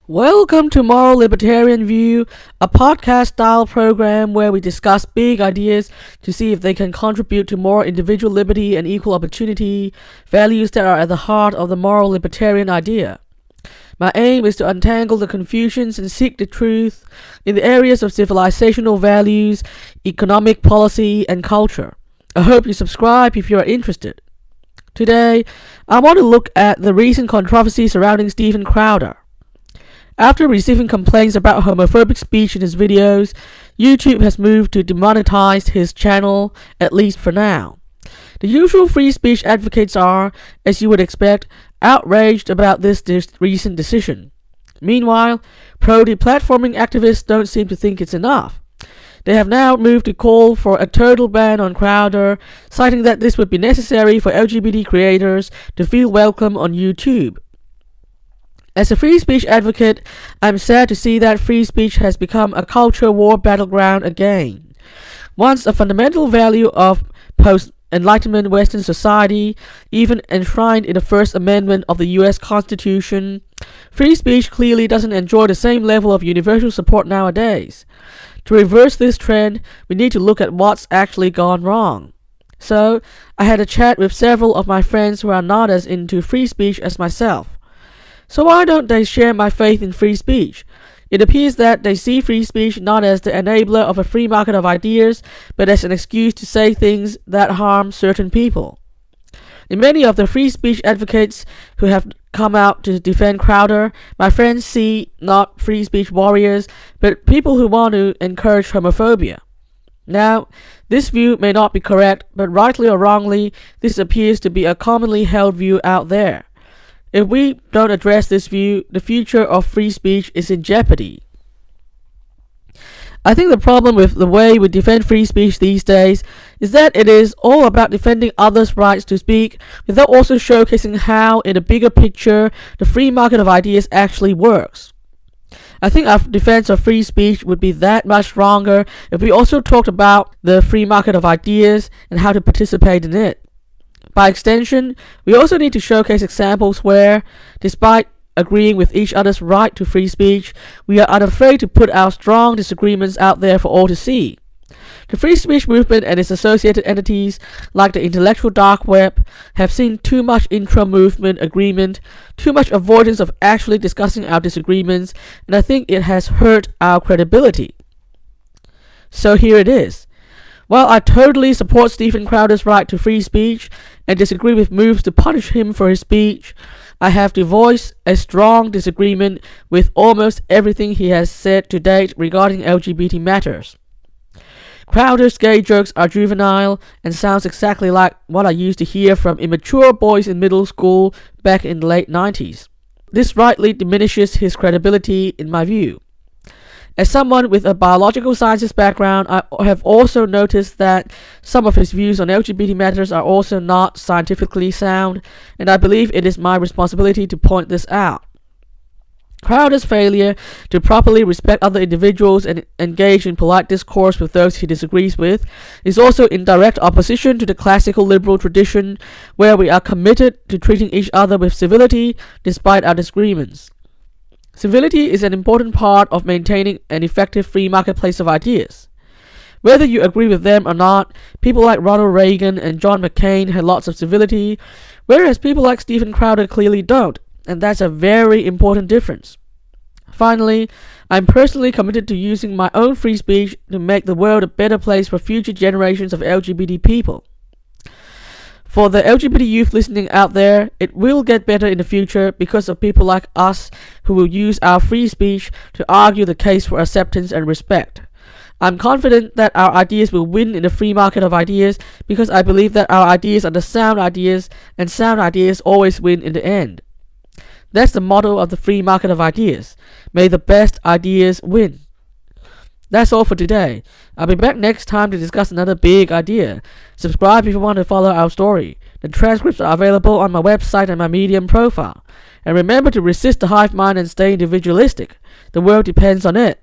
Welcome to Moral Libertarian View, a podcast-style program where we discuss big ideas to see if they can contribute to more individual liberty and equal opportunity, values that are at the heart of the moral libertarian idea. My aim is to untangle the confusions and seek the truth in the areas of civilizational values, economic policy, and culture. I hope you subscribe if you are interested. Today, I want to look at the recent controversy surrounding Steven Crowder. After receiving complaints about homophobic speech in his videos, YouTube has moved to demonetize his channel, at least for now. The usual free speech advocates are, as you would expect, outraged about this recent decision. Meanwhile, pro-deplatforming activists don't seem to think it's enough. They have now moved to call for a total ban on Crowder, citing that this would be necessary for LGBT creators to feel welcome on YouTube. As a free speech advocate, I'm sad to see that free speech has become a culture war battleground again. Once a fundamental value of post-Enlightenment Western society, even enshrined in the First Amendment of the US Constitution, free speech clearly doesn't enjoy the same level of universal support nowadays. To reverse this trend, we need to look at what's actually gone wrong. So, I had a chat with several of my friends who are not as into free speech as myself. So why don't they share my faith in free speech? It appears that they see free speech not as the enabler of a free market of ideas, but as an excuse to say things that harm certain people. In many of the free speech advocates who have come out to defend Crowder, my friends see not free speech warriors, but people who want to encourage homophobia. Now, this view may not be correct, but rightly or wrongly, this appears to be a commonly held view out there. If we don't address this view, the future of free speech is in jeopardy. I think the problem with the way we defend free speech these days is that it is all about defending others' rights to speak without also showcasing how, in the bigger picture, the free market of ideas actually works. I think our defense of free speech would be that much stronger if we also talked about the free market of ideas and how to participate in it. By extension, we also need to showcase examples where, despite agreeing with each other's right to free speech, we are unafraid to put our strong disagreements out there for all to see. The free speech movement and its associated entities, like the intellectual dark web, have seen too much intra-movement agreement, too much avoidance of actually discussing our disagreements, and I think it has hurt our credibility. So here it is. While I totally support Steven Crowder's right to free speech and disagree with moves to punish him for his speech, I have to voice a strong disagreement with almost everything he has said to date regarding LGBT matters. Crowder's gay jokes are juvenile and sounds exactly like what I used to hear from immature boys in middle school back in the late 90s. This rightly diminishes his credibility in my view. As someone with a biological sciences background, I have also noticed that some of his views on LGBT matters are also not scientifically sound, and I believe it is my responsibility to point this out. Crowder's failure to properly respect other individuals and engage in polite discourse with those he disagrees with is also in direct opposition to the classical liberal tradition where we are committed to treating each other with civility despite our disagreements. Civility is an important part of maintaining an effective free marketplace of ideas. Whether you agree with them or not, people like Ronald Reagan and John McCain had lots of civility, whereas people like Steven Crowder clearly don't, and that's a very important difference. Finally, I'm personally committed to using my own free speech to make the world a better place for future generations of LGBT people. For the LGBT youth listening out there, it will get better in the future because of people like us who will use our free speech to argue the case for acceptance and respect. I'm confident that our ideas will win in the free market of ideas because I believe that our ideas are the sound ideas and sound ideas always win in the end. That's the motto of the free market of ideas. May the best ideas win. That's all for today. I'll be back next time to discuss another big idea. Subscribe if you want to follow our story. The transcripts are available on my website and my Medium profile. And remember to resist the hive mind and stay individualistic. The world depends on it.